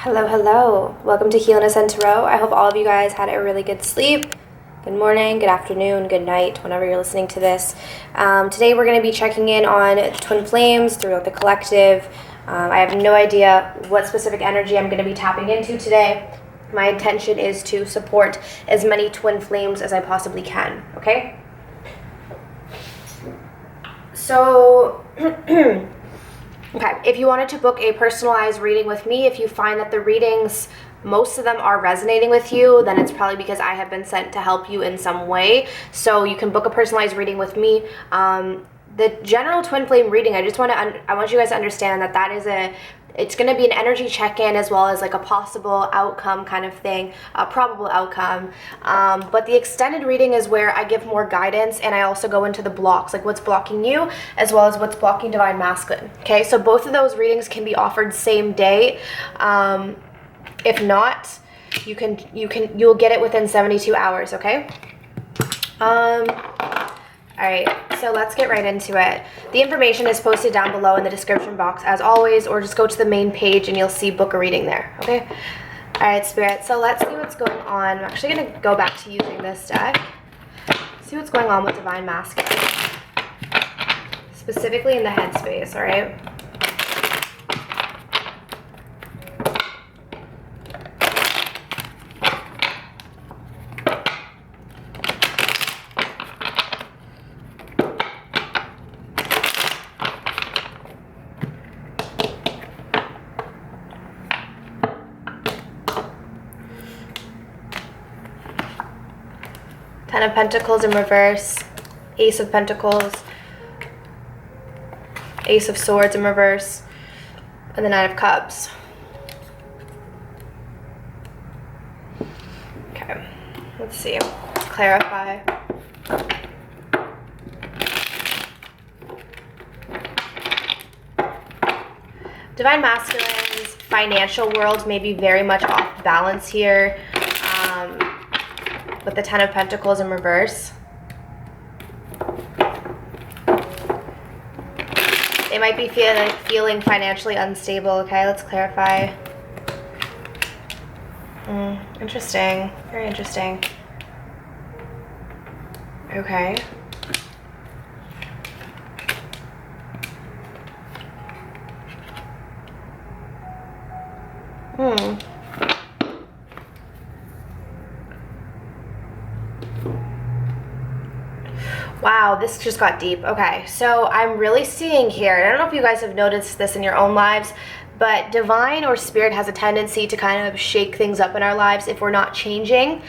Hello, hello. Welcome to Heal and Ascend Tarot. I hope all of you guys had a really good sleep. Good morning, good afternoon, good night, whenever you're listening to this. Today we're going to be checking in on twin flames throughout the collective. I have no idea what specific energy I'm going to be tapping into today. My intention is to support as many twin flames as I possibly can, okay? So... Okay, if you wanted to book a personalized reading with me, if you find that the readings, most of them are resonating with you, then it's probably because I have been sent to help you in some way. So you can book a personalized reading with me. The general twin flame reading, I want you guys to understand that it's going to be an energy check-in as well as like a possible outcome kind of thing, a probable outcome. But the extended reading is where I give more guidance, and I also go into the blocks, like what's blocking you as well as what's blocking Divine Masculine. Okay, so both of those readings can be offered same day. If not, you'll get it within 72 hours, okay? All right, so let's get right into it. The information is posted down below in the description box as always, or just go to the main page and you'll see book a reading there, okay? All right, Spirit, so let's see what's going on. I'm actually gonna go back to using this deck. See what's going on with Divine Masculine, specifically in the headspace, all right? Ten of Pentacles in reverse, Ace of Pentacles, Ace of Swords in reverse, and the Nine of Cups. Okay, let's see. Let's clarify. Divine Masculine's financial world may be very much off balance here. With the Ten of Pentacles in reverse. They might be feeling financially unstable. Okay, let's clarify. Interesting. Very interesting. Okay. Wow, this just got deep. Okay, so I'm really seeing here, and I don't know if you guys have noticed this in your own lives, but divine or spirit has a tendency to kind of shake things up in our lives if we're not changing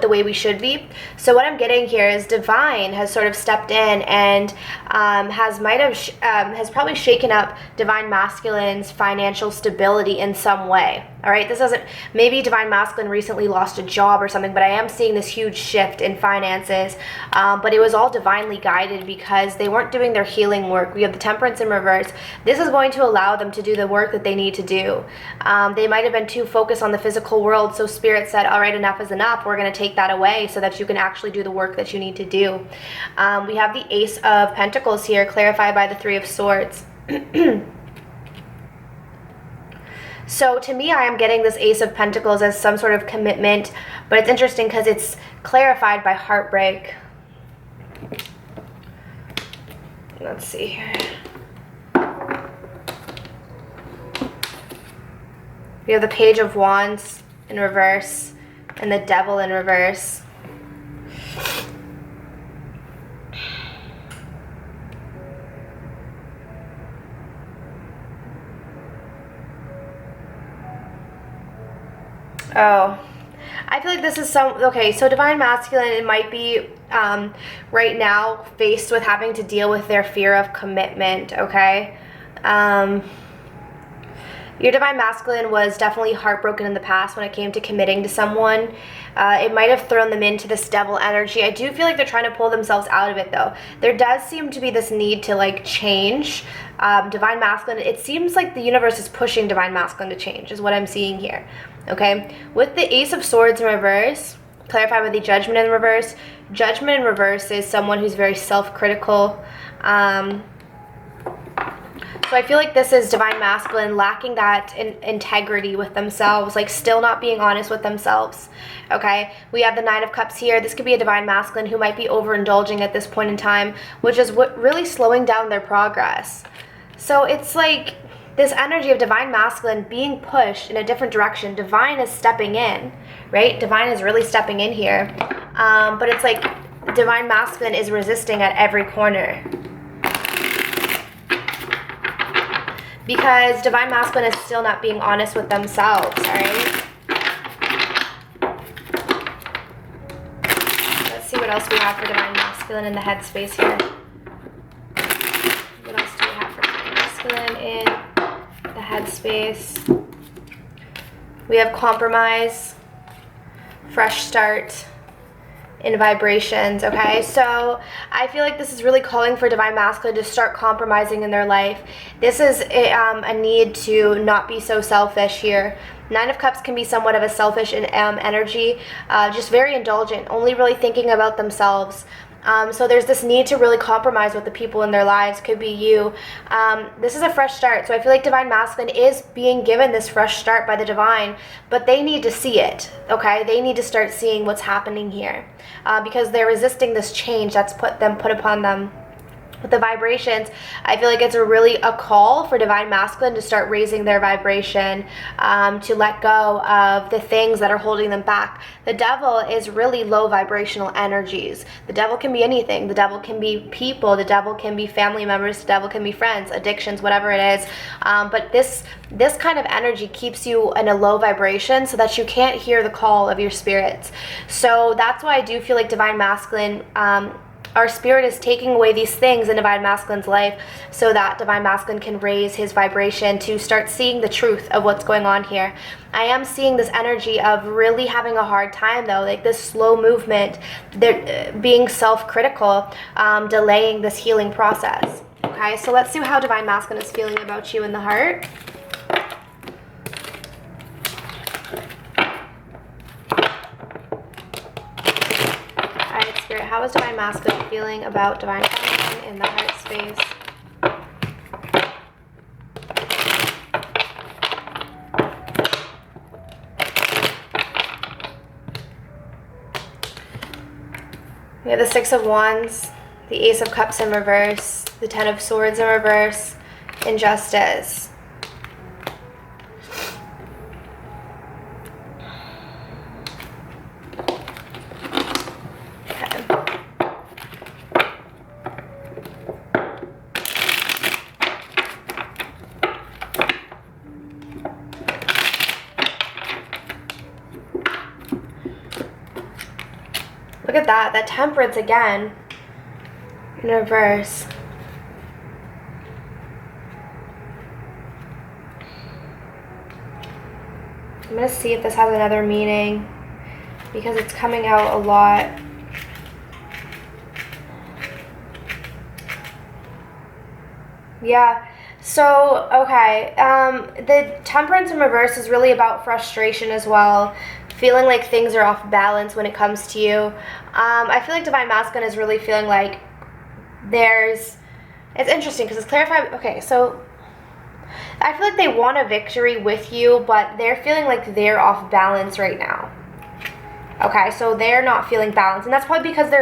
the way we should be. So what I'm getting here is divine has sort of stepped in and has probably shaken up Divine Masculine's financial stability in some way. All right, maybe Divine Masculine recently lost a job or something, but I am seeing this huge shift in finances. But it was all divinely guided because they weren't doing their healing work. We have the Temperance in reverse. This is going to allow them to do the work that they need to do. They might have been too focused on the physical world, so Spirit said, all right, enough is enough. We're going to take that away so that you can actually do the work that you need to do. We have the Ace of Pentacles here, clarified by the Three of Swords. So to me, I am getting this Ace of Pentacles as some sort of commitment, but it's interesting because it's clarified by heartbreak. Let's see here. We have the Page of Wands in reverse and the Devil in reverse. Oh, I feel like this is okay, so Divine Masculine, it might be right now faced with having to deal with their fear of commitment, okay? Your Divine Masculine was definitely heartbroken in the past when it came to committing to someone. It might have thrown them into this devil energy. I do feel like they're trying to pull themselves out of it, though. There does seem to be this need to, like, change. Divine Masculine, it seems like the universe is pushing Divine Masculine to change, is what I'm seeing here, okay? With the Ace of Swords in reverse, clarified with the Judgment in reverse. Judgment in reverse is someone who's very self-critical. So I feel like this is divine masculine lacking that integrity with themselves, like still not being honest with themselves. Okay, we have the Nine of Cups here. This could be a divine masculine who might be overindulging at this point in time, which is what really slowing down their progress. So it's like this energy of divine masculine being pushed in a different direction. Divine is stepping in, right? Divine is really stepping in here. But it's like divine masculine is resisting at every corner. Because divine masculine is still not being honest with themselves, alright? Let's see what else we have for divine masculine in the headspace here. What else do we have for divine masculine in the headspace? We have compromise, fresh start, in vibrations, okay? So I feel like this is really calling for divine masculine to start compromising in their life. This is a need to not be so selfish here. Nine of Cups can be somewhat of a selfish energy, just very indulgent, only really thinking about themselves. So there's this need to really compromise with the people in their lives. Could be you. This is a fresh start. So I feel like divine masculine is being given this fresh start by the divine, but they need to see it, okay? They need to start seeing what's happening here because they're resisting this change that's put upon them. With the vibrations, I feel like it's really a call for divine masculine to start raising their vibration, to let go of the things that are holding them back. The devil is really low vibrational energies. The devil can be anything. The devil can be people. The devil can be family members. The devil can be friends, addictions, whatever it is. But this kind of energy keeps you in a low vibration so that you can't hear the call of your spirits. So that's why I do feel like divine masculine, our spirit is taking away these things in divine masculine's life so that divine masculine can raise his vibration to start seeing the truth of what's going on here. I am seeing this energy of really having a hard time though, like this slow movement, they're being self-critical, delaying this healing process. Okay, so let's see how divine masculine is feeling about you in the heart. Spirit, how is divine masculine feeling about divine feminine in the heart space? We have the Six of Wands, the Ace of Cups in reverse, the Ten of Swords in reverse, Injustice. Look at that Temperance again in reverse. I'm going to see if this has another meaning because it's coming out a lot. Yeah. So, okay. The Temperance in reverse is really about frustration as well. Feeling like things are off balance when it comes to you. I feel like divine masculine is really feeling like it's interesting because it's clarified. Okay, so I feel like they want a victory with you, but they're feeling like they're off balance right now. Okay, so they're not feeling balanced, and that's probably because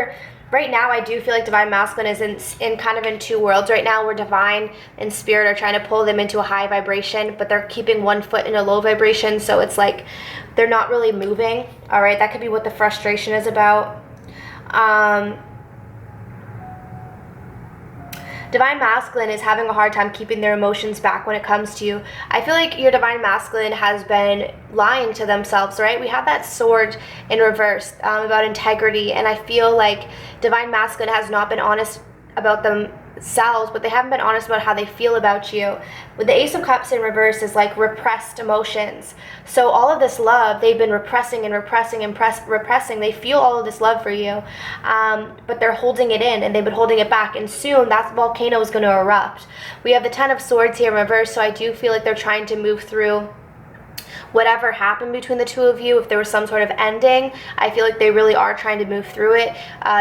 right now I do feel like divine masculine is in kind of in two worlds right now, where divine and spirit are trying to pull them into a high vibration, but they're keeping one foot in a low vibration, so it's like they're not really moving. All right, that could be what the frustration is about. Divine masculine is having a hard time keeping their emotions back when it comes to you. I feel like your divine masculine has been lying to themselves, right? We have that sword in reverse about integrity, and I feel like divine masculine has not been honest about themselves, but they haven't been honest about how they feel about you. With the Ace of Cups in reverse is like repressed emotions. So all of this love, they've been repressing and repressing and repressing. They feel all of this love for you, but they're holding it in, and they've been holding it back, and soon that volcano is going to erupt. We have the Ten of Swords here in reverse, so I do feel like they're trying to move through whatever happened between the two of you. If there was some sort of ending, I feel like they really are trying to move through it.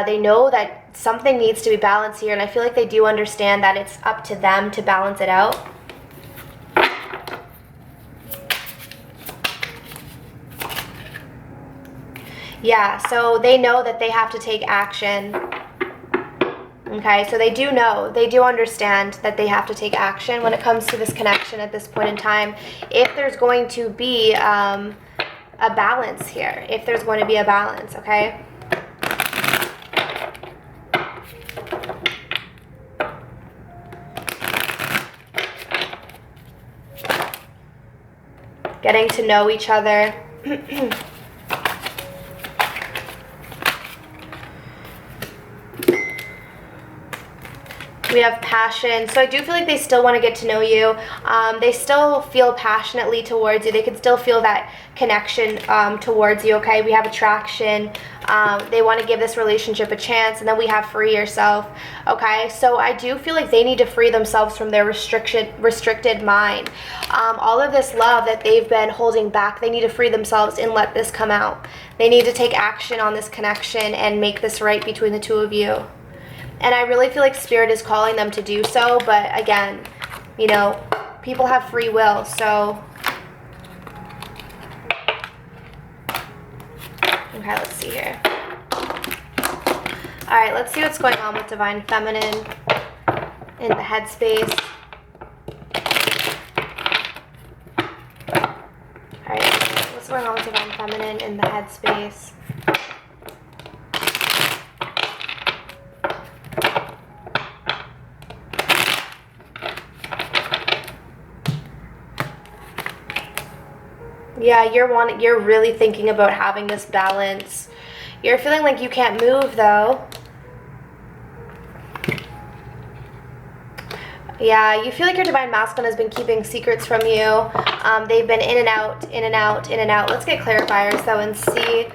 They know that something needs to be balanced here, and I feel like they do understand that it's up to them to balance it out. Yeah, so they know that they have to take action. Okay, so they do know, they do understand that they have to take action when it comes to this connection at this point in time. If there's going to be a balance here, if there's going to be a balance, okay? Getting to know each other. We have passion. So I do feel like they still want to get to know you. They still feel passionately towards you. They can still feel that connection towards you, okay? We have attraction. They want to give this relationship a chance. And then we have free yourself, okay? So I do feel like they need to free themselves from their restricted mind. All of this love that they've been holding back, they need to free themselves and let this come out. They need to take action on this connection and make this right between the two of you. And I really feel like Spirit is calling them to do so. But again, you know, people have free will. So, okay, let's see here. All right, let's see what's going on with Divine Feminine in the headspace. All right, what's going on with Divine Feminine in the headspace? Yeah, you're really thinking about having this balance. You're feeling like you can't move though. Yeah, you feel like your Divine Masculine has been keeping secrets from you. They've been in and out, in and out, in and out. Let's get clarifiers though and see.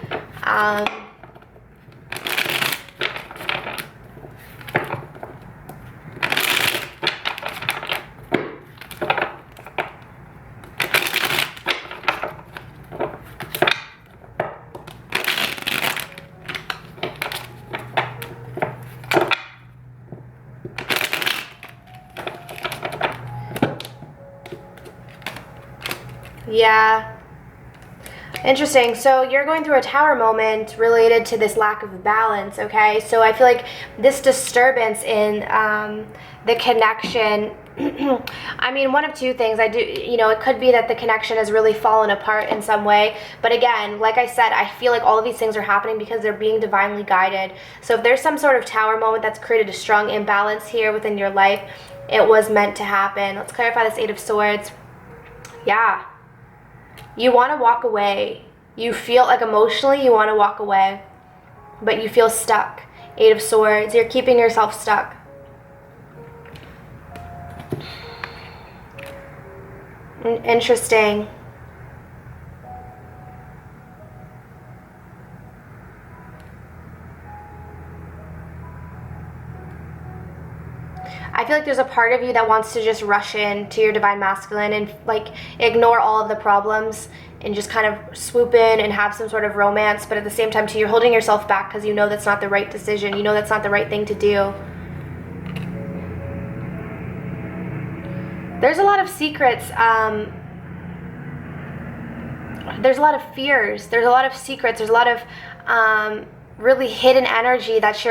Yeah. Interesting. So you're going through a tower moment related to this lack of balance, okay? So I feel like this disturbance in the connection, I mean, one of two things. It could be that the connection has really fallen apart in some way. But again, like I said, I feel like all of these things are happening because they're being divinely guided. So if there's some sort of tower moment that's created a strong imbalance here within your life, it was meant to happen. Let's clarify this Eight of Swords. Yeah. You want to walk away. You feel like emotionally you want to walk away, but you feel stuck. Eight of Swords. You're keeping yourself stuck. Interesting. I feel like there's a part of you that wants to just rush in to your Divine Masculine and like ignore all of the problems and just kind of swoop in and have some sort of romance, but at the same time too, you're holding yourself back because you know that's not the right decision. You know that's not the right thing to do. There's a lot of secrets. There's a lot of fears. There's a lot of secrets. There's a lot of really hidden energy that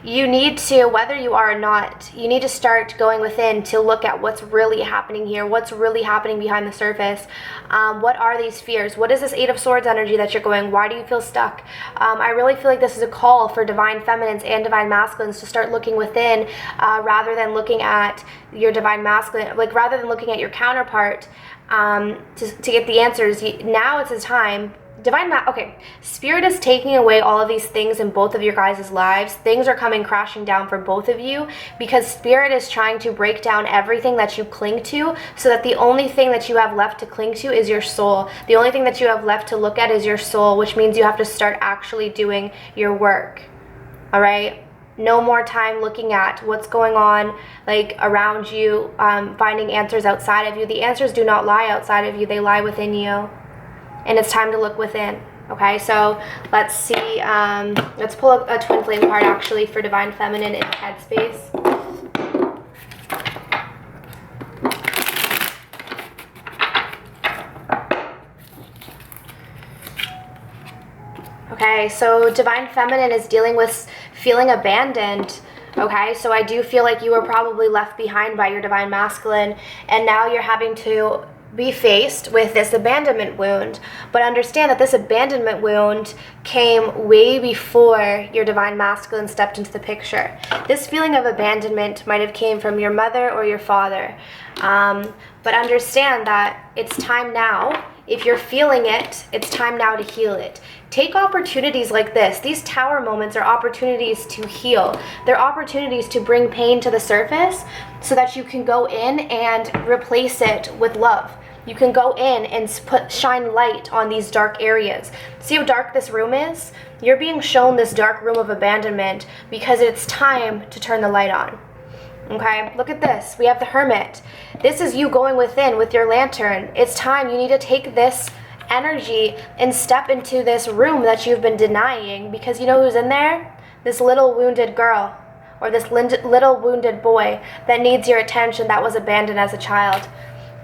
you need to, whether you are or not, you need to start going within to look at what's really happening here, what's really happening behind the surface. What are these fears? What is this Eight of Swords energy that you're going? Why do you feel stuck? I really feel like this is a call for Divine Feminines and Divine Masculines to start looking within rather than looking at your Divine Masculine, like rather than looking at your counterpart to get the answers. Now it's a time. Okay, Spirit is taking away all of these things in both of your guys' lives. Things are coming crashing down for both of you because Spirit is trying to break down everything that you cling to so that the only thing that you have left to cling to is your soul. The only thing that you have left to look at is your soul, which means you have to start actually doing your work. All right? No more time looking at what's going on like around you, finding answers outside of you. The answers do not lie outside of you. They lie within you. And it's time to look within. Okay, so let's see. Let's pull up a Twin Flame card actually for Divine Feminine in headspace. Okay, so Divine Feminine is dealing with feeling abandoned. Okay, so I do feel like you were probably left behind by your Divine Masculine, and now you're having to be faced with this abandonment wound. But understand that this abandonment wound came way before your Divine Masculine stepped into the picture. This feeling of abandonment might have came from your mother or your father. But understand that it's time now. If you're feeling it, it's time now to heal it. Take opportunities like this. These tower moments are opportunities to heal. They're opportunities to bring pain to the surface so that you can go in and replace it with love. You can go in and shine light on these dark areas. See how dark this room is? You're being shown this dark room of abandonment because it's time to turn the light on. Okay, look at this. We have the Hermit. This is you going within with your lantern. It's time. You need to take this energy and step into this room that you've been denying, because you know who's in there? This little wounded girl or this little wounded boy that needs your attention, that was abandoned as a child.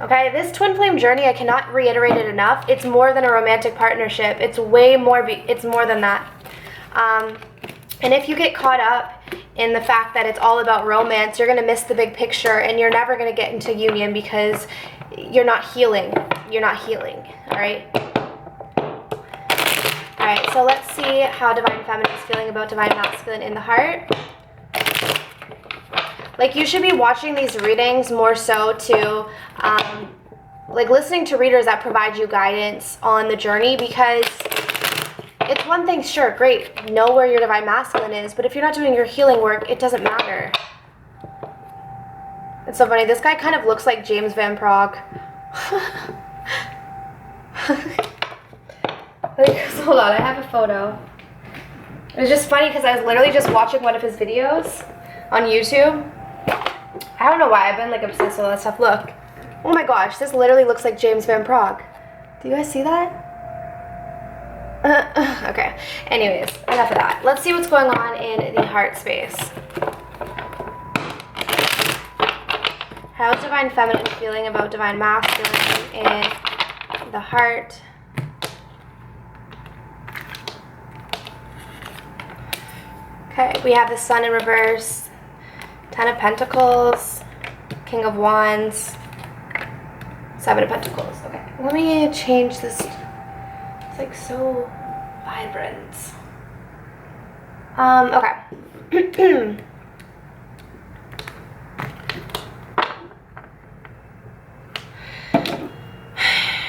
Okay, this twin flame journey, I cannot reiterate it enough. It's more than a romantic partnership. It's way more, it's more than that. And if you get caught up in the fact that it's all about romance, you're going to miss the big picture, and you're never going to get into union because you're not healing. You're not healing, all right? All right, so let's see how Divine Feminine is feeling about Divine Masculine in the heart. Like, you should be watching these readings more so to, like, listening to readers that provide you guidance on the journey, because it's one thing, sure, great, know where your Divine Masculine is, but if you're not doing your healing work, it doesn't matter. It's so funny. This guy kind of looks like James Van Praagh. Hold on, I have a photo. It was just funny because I was literally just watching one of his videos on YouTube. I don't know why, I've been like obsessed with all that stuff. Look. Oh my gosh, this literally looks like James Van Praagh. Do you guys see that? Okay, anyways, enough of that. Let's see what's going on in the heart space. How's Divine Feminine feeling about Divine Masculine in the heart? Okay, we have the Sun in reverse, Ten of Pentacles, King of Wands, Seven of Pentacles. Okay, let me change this. It's like so vibrant. Okay.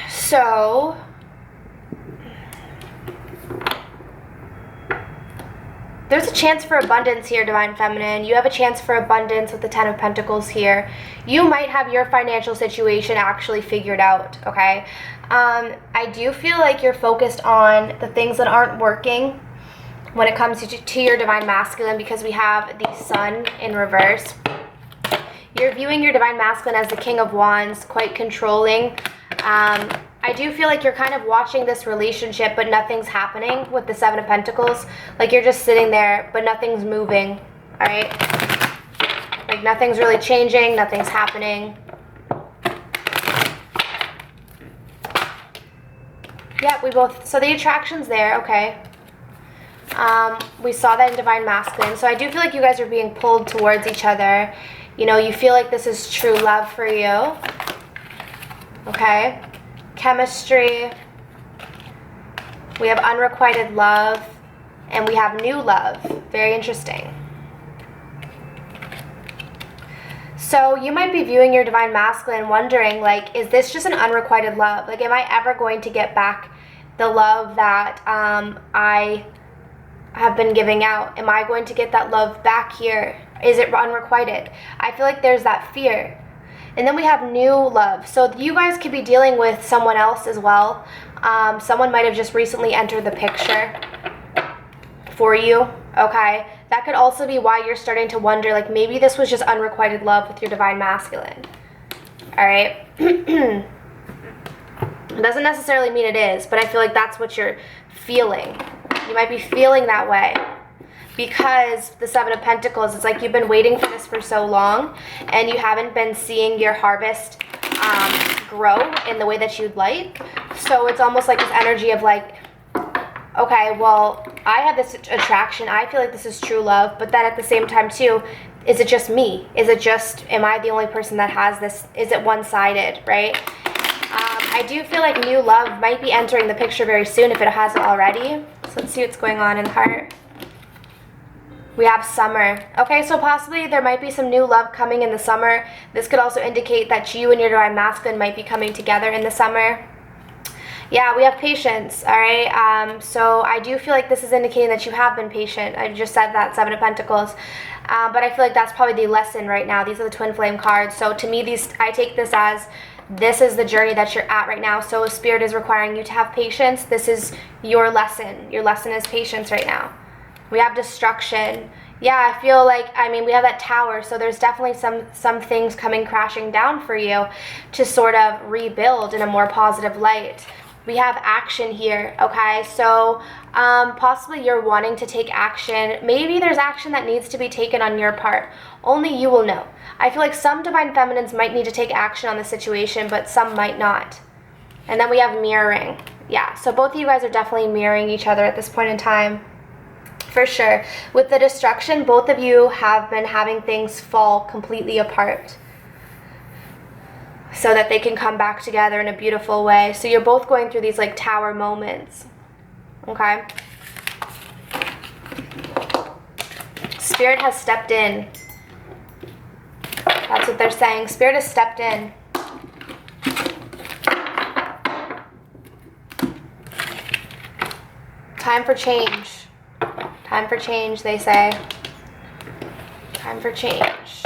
So, there's a chance for abundance here, Divine Feminine. You have a chance for abundance with the Ten of Pentacles here. You might have your financial situation actually figured out, okay? I do feel like you're focused on the things that aren't working when it comes to your Divine Masculine, because we have the Sun in reverse. You're viewing your Divine Masculine as the King of Wands, quite controlling. I do feel like you're kind of watching this relationship, but nothing's happening with the Seven of Pentacles. Like, you're just sitting there, but nothing's moving, all right? Like, nothing's really changing, nothing's happening. Yeah, so the attraction's there, okay. We saw that in Divine Masculine. So I do feel like you guys are being pulled towards each other. You know, you feel like this is true love for you. Okay. Chemistry. We have unrequited love. And we have new love. Very interesting. So you might be viewing your Divine Masculine wondering, like, is this just an unrequited love? Like, am I ever going to get back the love that I have been giving out? Am I going to get that love back here? Is it unrequited? I feel like there's that fear. And then we have new love. So you guys could be dealing with someone else as well. Someone might have just recently entered the picture for you, okay? That could also be why you're starting to wonder, like, maybe this was just unrequited love with your Divine Masculine. All right? It doesn't necessarily mean it is, but I feel like that's what you're feeling. You might be feeling that way. Because the Seven of Pentacles, it's like you've been waiting for this for so long, and you haven't been seeing your harvest grow in the way that you'd like. So it's almost like this energy of, like, Okay, well, I have this attraction. I feel like this is true love, but then at the same time too, is it just me? Is it just, am I the only person that has this? Is it one-sided, right? I do feel like new love might be entering the picture very soon if it hasn't already. So let's see what's going on in the heart. We have summer. Okay, so possibly there might be some new love coming in the summer. This could also indicate that you and your divine masculine might be coming together in the summer. Yeah, we have patience, all right? So I do feel like this is indicating that you have been patient. I just said that, Seven of Pentacles. But I feel like that's probably the lesson right now. These are the twin flame cards. So to me, I take this as this is the journey that you're at right now. So Spirit is requiring you to have patience. This is your lesson. Your lesson is patience right now. We have destruction. Yeah, I feel like, I mean, we have that tower, so there's definitely some things coming crashing down for you to sort of rebuild in a more positive light. We have action here, okay? So possibly you're wanting to take action. Maybe there's action that needs to be taken on your part. Only you will know. I feel like some divine feminines might need to take action on the situation, but some might not. And then we have mirroring. Yeah, so both of you guys are definitely mirroring each other at this point in time. For sure. With the destruction, both of you have been having things fall completely apart so that they can come back together in a beautiful way. So you're both going through these like tower moments. Okay? Spirit has stepped in. That's what they're saying. Spirit has stepped in. Time for change. Time for change, they say. Time for change.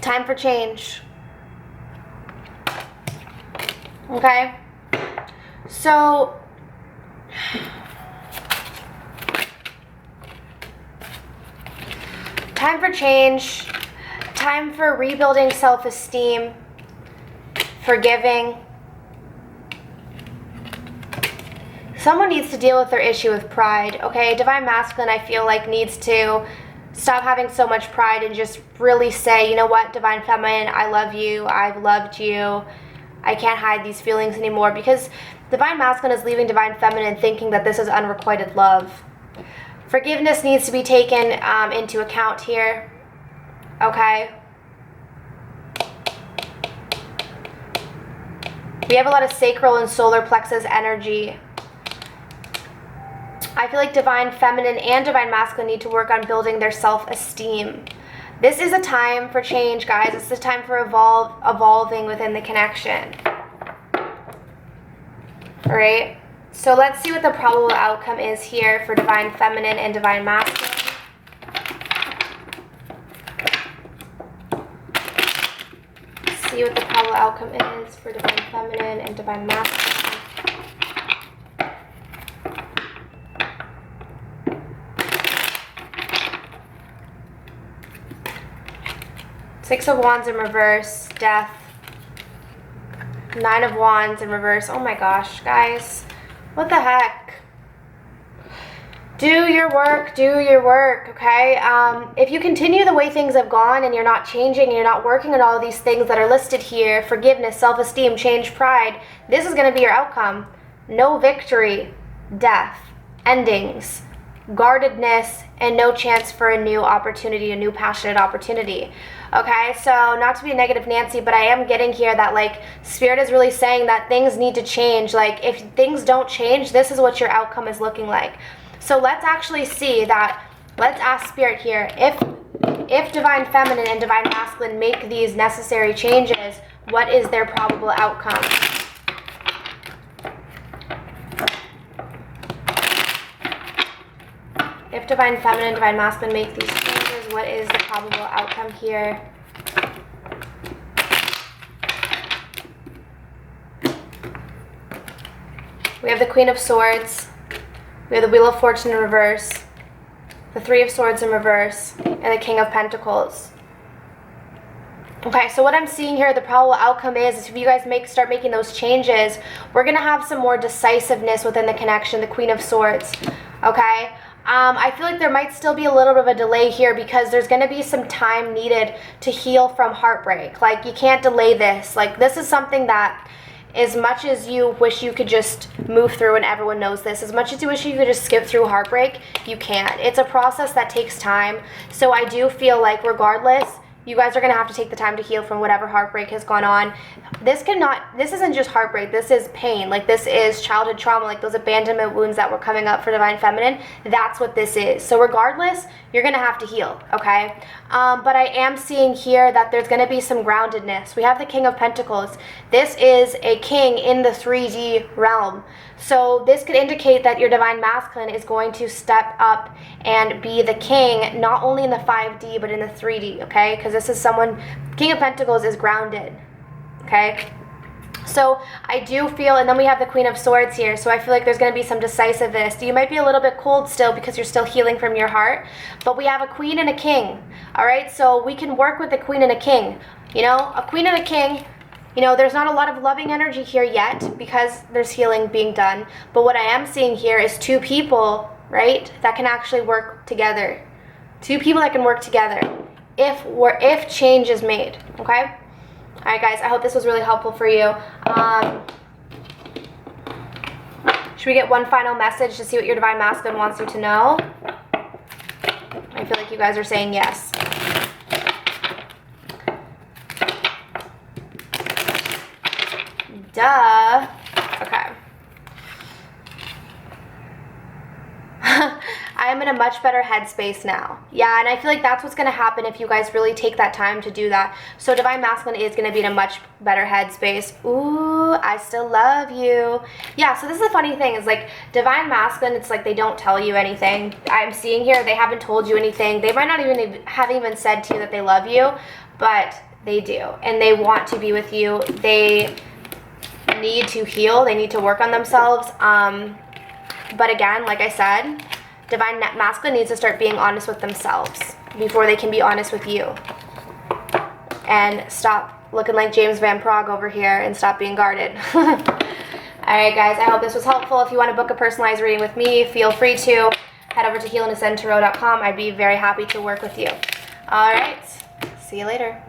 Time for change. Okay? So, time for change, time for rebuilding self-esteem, forgiving. Someone needs to deal with their issue with pride, okay? Divine Masculine, I feel like, needs to stop having so much pride and just really say, you know what, Divine Feminine, I love you, I've loved you, I can't hide these feelings anymore, because Divine Masculine is leaving Divine Feminine thinking that this is unrequited love. Forgiveness needs to be taken into account here, okay? We have a lot of sacral and solar plexus energy. I feel like Divine Feminine and Divine Masculine need to work on building their self-esteem. This is a time for change, guys. It's a time for evolving within the connection. All right? So let's see what the probable outcome is here for Divine Feminine and Divine Masculine. Let's see what the probable outcome is for Divine Feminine and Divine Masculine. Six of Wands in reverse, Death. Nine of Wands in reverse. Oh my gosh, guys. What the heck? Do your work, okay? If you continue the way things have gone and you're not changing and you're not working on all of these things that are listed here, forgiveness, self-esteem, change, pride, this is going to be your outcome. No victory, death, endings, guardedness, and no chance for a new opportunity, a new passionate opportunity. Okay, so not to be a negative Nancy, but I am getting here that like Spirit is really saying that things need to change. Like if things don't change, this is what your outcome is looking like. So let's actually see that. Let's ask Spirit here, if Divine Feminine and Divine Masculine make these necessary changes, what is their probable outcome? If Divine Feminine and Divine Masculine make these changes, what is the probable outcome here? We have the Queen of Swords. We have the Wheel of Fortune in reverse. The Three of Swords in reverse. And the King of Pentacles. Okay, so what I'm seeing here, the probable outcome is if you guys start making those changes, we're going to have some more decisiveness within the connection, the Queen of Swords, okay? I feel like there might still be a little bit of a delay here because there's going to be some time needed to heal from heartbreak. Like, you can't delay this. Like, this is something that, as much as you wish you could just move through, and everyone knows this, as much as you wish you could just skip through heartbreak, you can't. It's a process that takes time. So I do feel like regardless, you guys are going to have to take the time to heal from whatever heartbreak has gone on. This isn't just heartbreak. This is pain. Like, this is childhood trauma, like those abandonment wounds that were coming up for Divine Feminine. That's what this is. So regardless, you're going to have to heal, okay? But I am seeing here that there's going to be some groundedness. We have the King of Pentacles. This is a king in the 3D realm. So this could indicate that your Divine Masculine is going to step up and be the king, not only in the 5D, but in the 3D, okay? Because this is someone, King of Pentacles is grounded, okay? So I do feel, and then we have the Queen of Swords here, so I feel like there's going to be some decisiveness. You might be a little bit cold still because you're still healing from your heart, but we have a queen and a king, all right? So we can work with a queen and a king, you know? A queen and a king. You know, there's not a lot of loving energy here yet because there's healing being done. But what I am seeing here is two people, right, that can actually work together. Two people that can work together if change is made, okay? All right, guys, I hope this was really helpful for you. Should we get one final message to see what your Divine Masculine wants you to know? I feel like you guys are saying yes. Duh. Okay. I am in a much better headspace now. Yeah, and I feel like that's what's going to happen if you guys really take that time to do that. So Divine Masculine is going to be in a much better headspace. Ooh, I still love you. Yeah, so this is a funny thing. Is like Divine Masculine, it's like they don't tell you anything. I'm seeing here they haven't told you anything. They might not have even said to you that they love you, but they do. And they want to be with you. They need to heal. They need to work on themselves. But again, like I said, Divine Masculine needs to start being honest with themselves before they can be honest with you. And stop looking like James Van Praagh over here and stop being guarded. Alright guys, I hope this was helpful. If you want to book a personalized reading with me, feel free to head over to healandascendtarot.com. I'd be very happy to work with you. Alright, see you later.